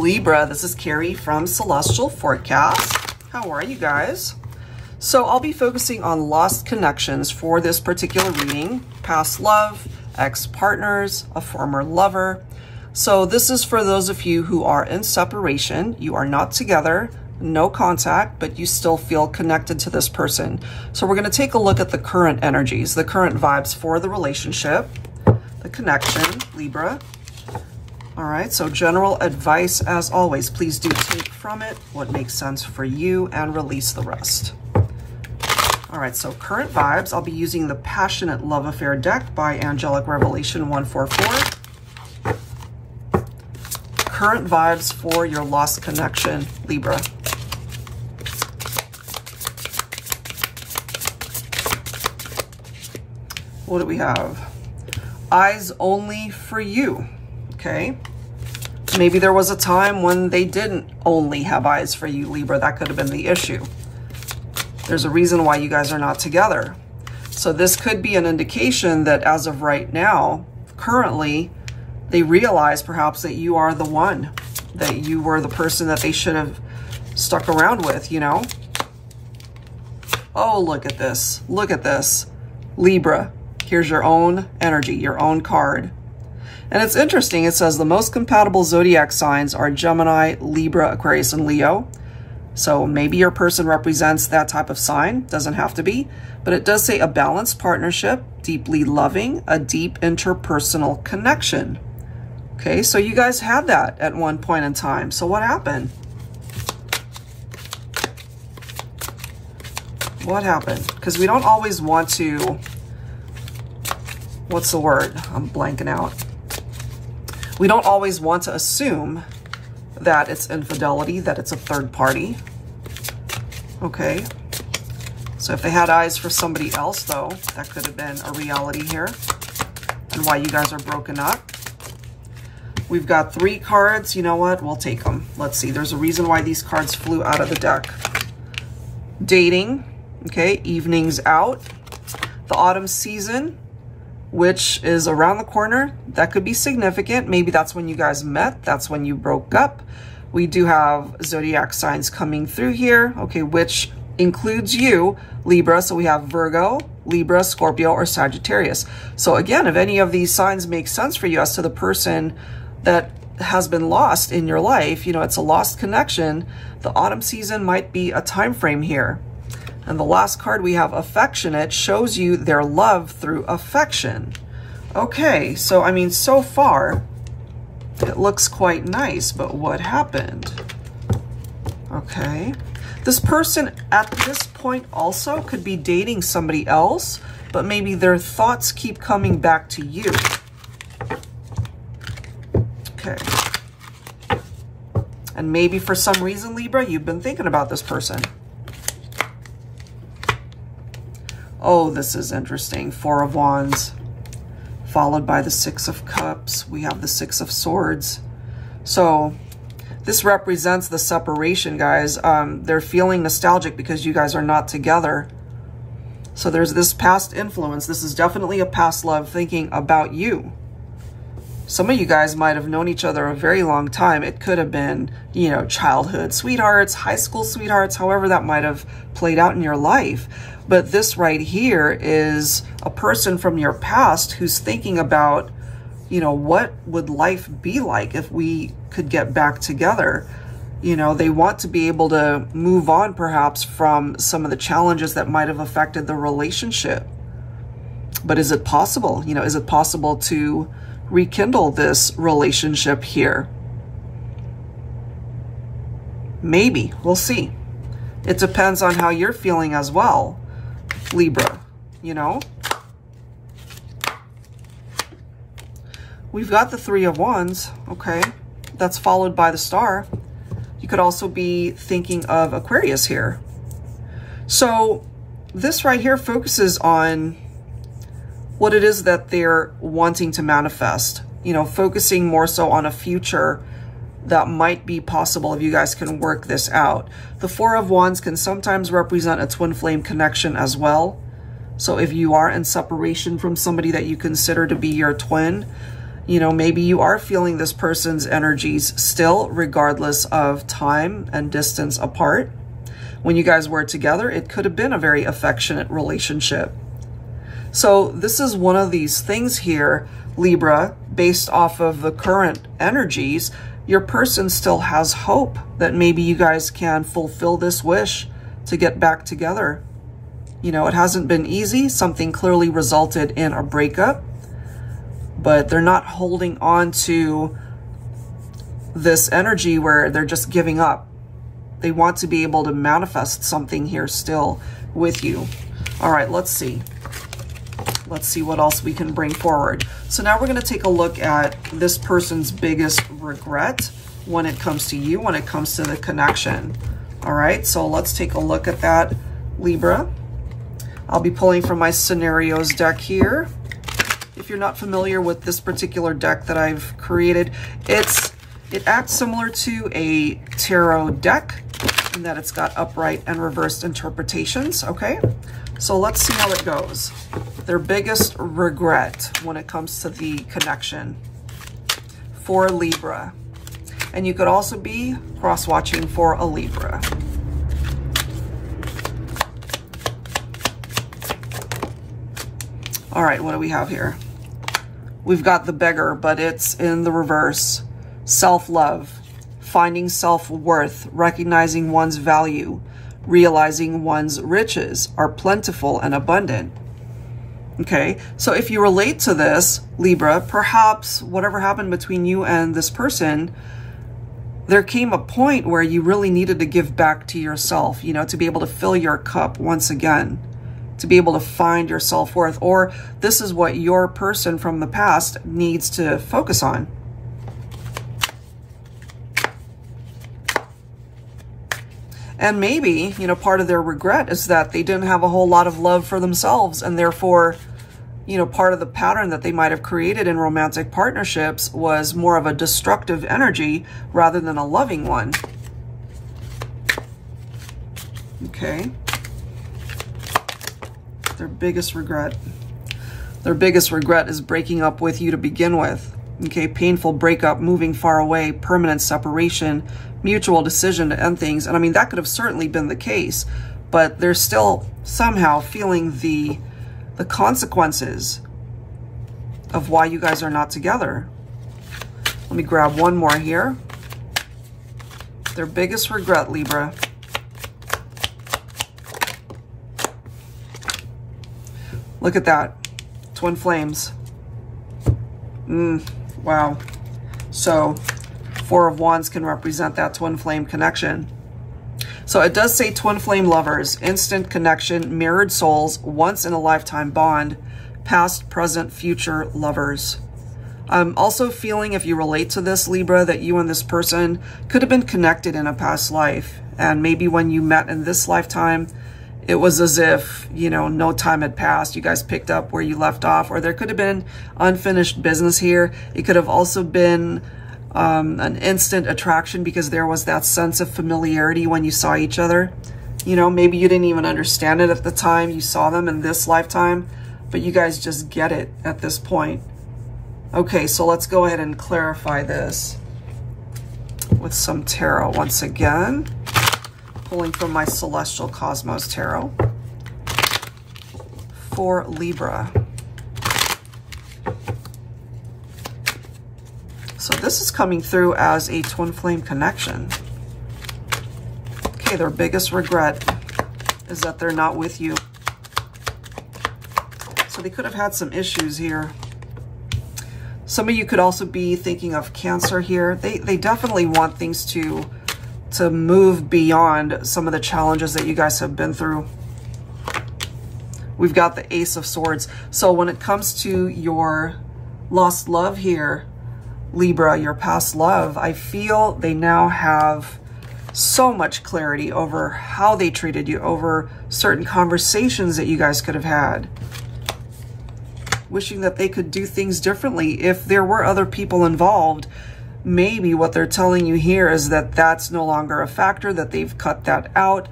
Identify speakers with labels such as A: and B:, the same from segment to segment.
A: Libra, this is Carrie from Celestial Forecast. How are you guys? So I'll be focusing on lost connections for this particular reading. Past love, ex-partners, a former lover. So this is for those of you who are in separation. You are not together, no contact, but you still feel connected to this person. So we're going to take a look at the current energies, the current vibes for the relationship, the connection, Libra. All right, so general advice, as always, please do take from it what makes sense for you and release the rest. All right, so current vibes, I'll be using the Passionate Love Affair deck by Angelic Revelation 144. Current vibes for your lost connection, Libra. What do we have? Eyes only for you. Okay, maybe there was a time when they didn't only have eyes for you, Libra. That could have been the issue. There's a reason why you guys are not together. So this could be an indication that as of right now, currently, they realize perhaps that you are the one, that you were the person that they should have stuck around with, you know? Oh, look at this. Look at this. Libra, here's your own energy, your own card. And it's interesting, it says the most compatible zodiac signs are Gemini, Libra, Aquarius, and Leo. So maybe your person represents that type of sign, doesn't have to be, but it does say a balanced partnership, deeply loving, a deep interpersonal connection. Okay, so you guys had that at one point in time. So what happened? What happened? Because we don't always want to, what's the word? I'm blanking out. We don't always want to assume that it's infidelity, that it's a third party. Okay. So if they had eyes for somebody else, though, that could have been a reality here and why you guys are broken up. We've got 3 cards. You know what? We'll take them. Let's see. There's a reason why these cards flew out of the deck. Dating. Okay. Evenings out. The autumn season, which is around the corner. That could be significant. Maybe that's when you guys met. That's when you broke up. We do have zodiac signs coming through here, okay, which includes you, Libra. So we have Virgo, Libra, Scorpio, or Sagittarius. So again, if any of these signs make sense for you as to the person that has been lost in your life, you know, it's a lost connection. The autumn season might be a time frame here. And the last card we have, affectionate, shows you their love through affection. Okay, so I mean, so far, it looks quite nice, but what happened? Okay. This person at this point also could be dating somebody else, but maybe their thoughts keep coming back to you. Okay. And maybe for some reason, Libra, you've been thinking about this person. Oh, this is interesting. 4 of Wands, followed by the 6 of Cups. We have the 6 of Swords. So this represents the separation, guys. They're feeling nostalgic because you guys are not together. So there's this past influence. This is definitely a past love thinking about you. Some of you guys might have known each other a very long time. It could have been, you know, childhood sweethearts, high school sweethearts, however that might have played out in your life. But this right here is a person from your past who's thinking about, you know, what would life be like if we could get back together? You know, they want to be able to move on perhaps from some of the challenges that might have affected the relationship. But is it possible? You know, is it possible to rekindle this relationship here? Maybe. We'll see. It depends on how you're feeling as well, Libra, you know? We've got the 3 of Wands, okay? That's followed by the Star. You could also be thinking of Aquarius here. So this right here focuses on what it is that they're wanting to manifest, you know, focusing more so on a future that might be possible if you guys can work this out. The 4 of Wands can sometimes represent a twin flame connection as well. So if you are in separation from somebody that you consider to be your twin, You know, maybe you are feeling this person's energies still, regardless of time and distance apart. When you guys were together, it could have been a very affectionate relationship. So this is one of these things here, Libra, based off of the current energies. Your person still has hope that maybe you guys can fulfill this wish to get back together. You know, it hasn't been easy. Something clearly resulted in a breakup, but they're not holding on to this energy where they're just giving up. They want to be able to manifest something here still with you. All right, let's see. Let's see what else we can bring forward. So now we're going to take a look at this person's biggest regret when it comes to you, when it comes to the connection. All right, so let's take a look at that, Libra. I'll be pulling from my scenarios deck here. If you're not familiar with this particular deck that I've created, it acts similar to a tarot deck in that it's got upright and reversed interpretations, okay? So let's see how it goes. Their biggest regret when it comes to the connection for Libra. And you could also be cross-watching for a Libra. All right, what do we have here? We've got the beggar, but it's in the reverse. Self-love, finding self-worth, recognizing one's value, realizing one's riches are plentiful and abundant. Okay, so if you relate to this, Libra, perhaps whatever happened between you and this person, there came a point where you really needed to give back to yourself, you know, to be able to fill your cup once again, to be able to find your self-worth, or this is what your person from the past needs to focus on. And maybe, you know, part of their regret is that they didn't have a whole lot of love for themselves, and therefore, you know, part of the pattern that they might have created in romantic partnerships was more of a destructive energy rather than a loving one. Okay. Their biggest regret. Their biggest regret is breaking up with you to begin with. Okay, painful breakup, moving far away, permanent separation, mutual decision to end things. And I mean, that could have certainly been the case, but they're still somehow feeling the consequences of why you guys are not together. Let me grab one more here. Their biggest regret, Libra. Look at that. Twin flames. Wow. So Four of Wands can represent that twin flame connection. So it does say twin flame lovers, instant connection, mirrored souls, once in a lifetime bond, past, present, future lovers. I'm also feeling, if you relate to this, Libra, that you and this person could have been connected in a past life. And maybe when you met in this lifetime, it was as if, you know, no time had passed. You guys picked up where you left off, or there could have been unfinished business here. It could have also been an instant attraction because there was that sense of familiarity when you saw each other. You know, maybe you didn't even understand it at the time you saw them in this lifetime, but you guys just get it at this point. Okay, so let's go ahead and clarify this with some tarot once again. Pulling from my Celestial Cosmos Tarot for Libra. So this is coming through as a twin flame connection. Okay, their biggest regret is that they're not with you. So they could have had some issues here. Some of you could also be thinking of Cancer here. They definitely want things to move beyond some of the challenges that you guys have been through. We've got the Ace of Swords. So when it comes to your lost love here, Libra, your past love, I feel they now have so much clarity over how they treated you, over certain conversations that you guys could have had. Wishing that they could do things differently. If there were other people involved, maybe what they're telling you here is that that's no longer a factor, that they've cut that out,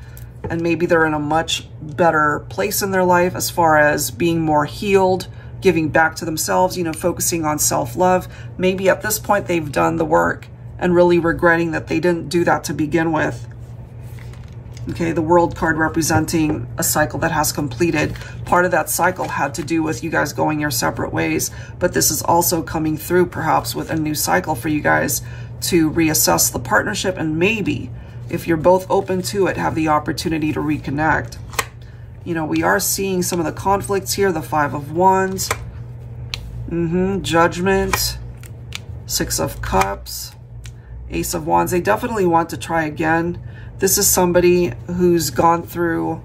A: and maybe they're in a much better place in their life as far as being more healed, giving back to themselves, you know, focusing on self-love. Maybe at this point they've done the work and really regretting that they didn't do that to begin with. Okay, the World card representing a cycle that has completed. Part of that cycle had to do with you guys going your separate ways, but this is also coming through perhaps with a new cycle for you guys to reassess the partnership, and maybe, if you're both open to it, have the opportunity to reconnect. You know, we are seeing some of the conflicts here. The Five of Wands, Judgment, Six of Cups, Ace of Wands. They definitely want to try again. This is somebody who's gone through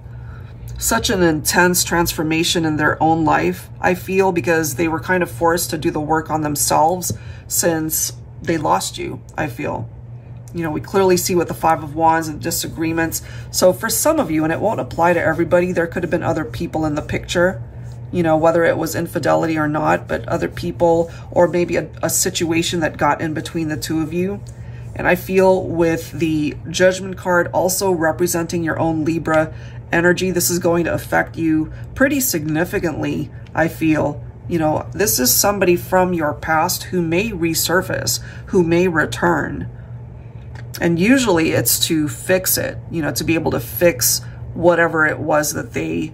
A: such an intense transformation in their own life, I feel, because they were kind of forced to do the work on themselves since they lost you, I feel. You know, we clearly see with the Five of Wands and disagreements. So for some of you, and it won't apply to everybody, there could have been other people in the picture, you know, whether it was infidelity or not, but other people, or maybe a situation that got in between the two of you. And I feel with the Judgment card also representing your own Libra energy, this is going to affect you pretty significantly, I feel. You know, this is somebody from your past who may resurface, who may return. And usually it's to fix it, you know, to be able to fix whatever it was that they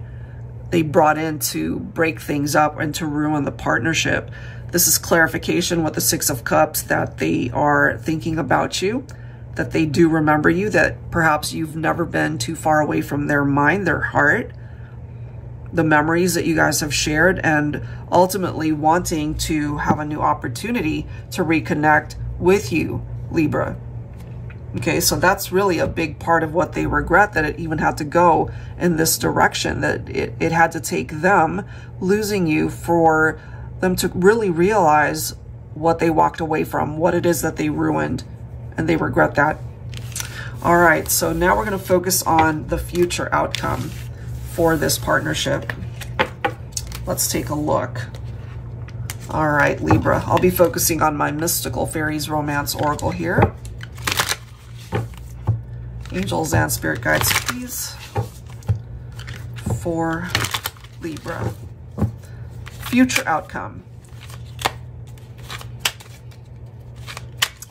A: brought in to break things up and to ruin the partnership. This is clarification with the Six of Cups that they are thinking about you, that they do remember you, that perhaps you've never been too far away from their mind, their heart, the memories that you guys have shared, and ultimately wanting to have a new opportunity to reconnect with you, Libra. Okay, so that's really a big part of what they regret, that it even had to go in this direction, that it had to take them losing you for them to really realize what they walked away from, what it is that they ruined, and they regret that. All right, so now we're going to focus on the future outcome for this partnership. Let's take a look. All right, Libra, I'll be focusing on my Mystical Fairies Romance Oracle here. Angels and Spirit Guides, please, for Libra. Future outcome.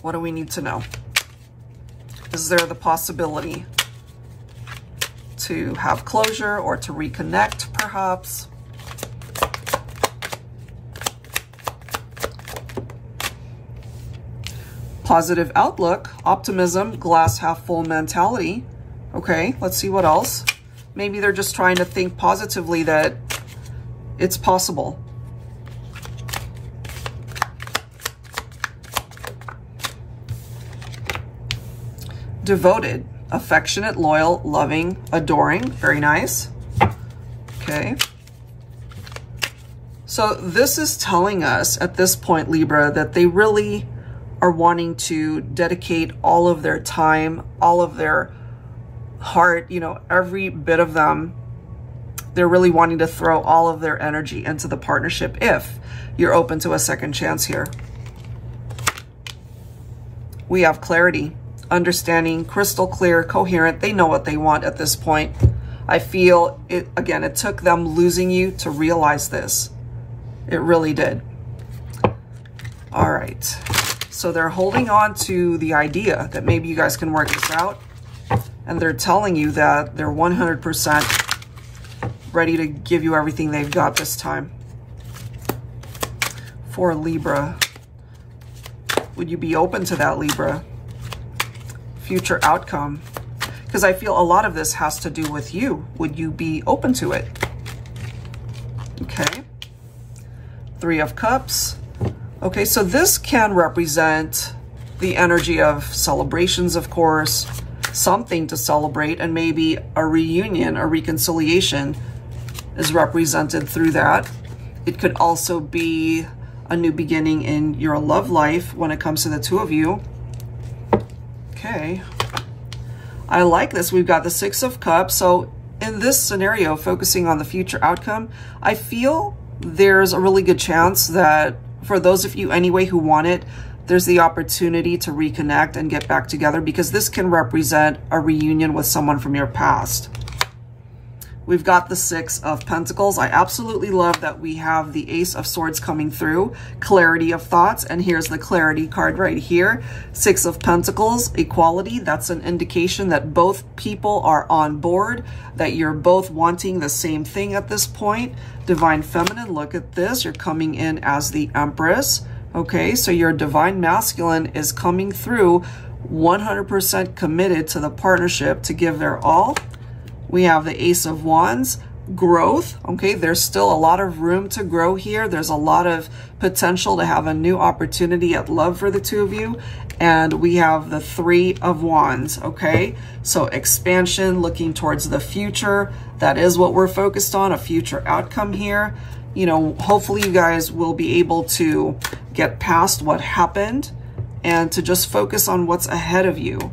A: What do we need to know? Is there the possibility to have closure or to reconnect, perhaps? Positive outlook, optimism, glass half full mentality. Okay, let's see what else. Maybe they're just trying to think positively that it's possible. Devoted, affectionate, loyal, loving, adoring. Very nice. Okay. So this is telling us at this point, Libra, that they really are wanting to dedicate all of their time, all of their heart, you know, every bit of them. They're really wanting to throw all of their energy into the partnership if you're open to a second chance here. We have clarity, understanding, crystal clear, coherent. They know what they want at this point. I feel it, again, it took them losing you to realize this. It really did. All right. So they're holding on to the idea that maybe you guys can work this out. And they're telling you that they're 100% ready to give you everything they've got this time. For Libra, would you be open to that, Libra? Future outcome, because I feel a lot of this has to do with you. Would you be open to it? Okay. Three of Cups. Okay, so this can represent the energy of celebrations, of course, something to celebrate, and maybe a reunion, a reconciliation is represented through that. It could also be a new beginning in your love life when it comes to the two of you. Okay. I like this. We've got the Six of Cups. So in this scenario, focusing on the future outcome, I feel there's a really good chance that for those of you anyway who want it, there's the opportunity to reconnect and get back together, because this can represent a reunion with someone from your past. we've got the Six of Pentacles. I absolutely love that we have the Ace of Swords coming through, clarity of thoughts, and here's the clarity card right here. Six of Pentacles, equality. That's an indication that both people are on board, that you're both wanting the same thing at this point. Divine Feminine, look at this. You're coming in as the Empress. Okay, so your Divine Masculine is coming through 100% committed to the partnership to give their all. We have the Ace of Wands, growth. Okay, there's still a lot of room to grow here. There's a lot of potential to have a new opportunity at love for the two of you. And we have the Three of Wands. Okay, so expansion, looking towards the future. That is what we're focused on, a future outcome here. You know, hopefully you guys will be able to get past what happened and to just focus on what's ahead of you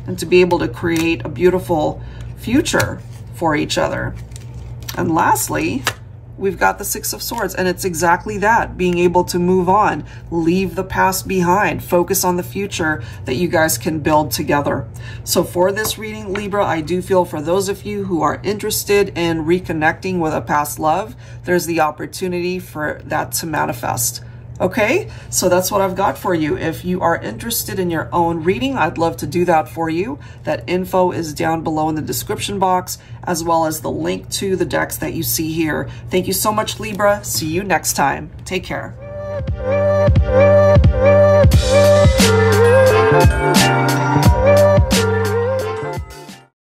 A: and to be able to create a beautiful future for each other. And lastly, we've got the Six of Swords, and it's exactly that, being able to move on, leave the past behind, focus on the future that you guys can build together. So for this reading, Libra, I do feel for those of you who are interested in reconnecting with a past love, there's the opportunity for that to manifest. Okay, so that's what I've got for you. If you are interested in your own reading, I'd love to do that for you. That info is down below in the description box, as well as the link to the decks that you see here. Thank you so much, Libra. See you next time. Take care.